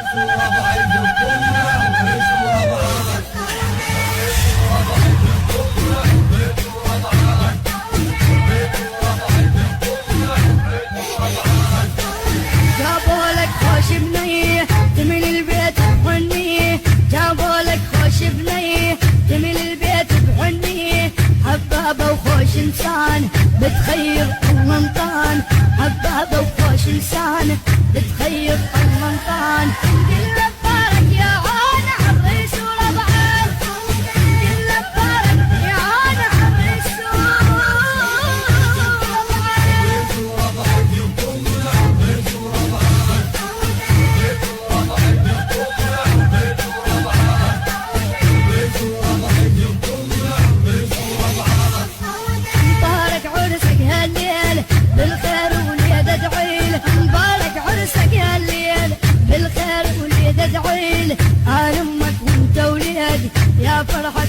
جابولك خوش بنيه تمل البيت بحنيه، جابولك خوش بنيه تمل البيت بحنيه، حبابه وخوش انسان بتخير المنطان، حبابه وخوش انسان بتخير المنطان. كله بارك يا عون عريس وربعان، كله بارك يا عون عريس مبارك عرسك هالليل بالخير وليد ادعيل، مبارك عرسك هالليل بالخير وليد ادعيل، آل امك وانت وليد يا فرحة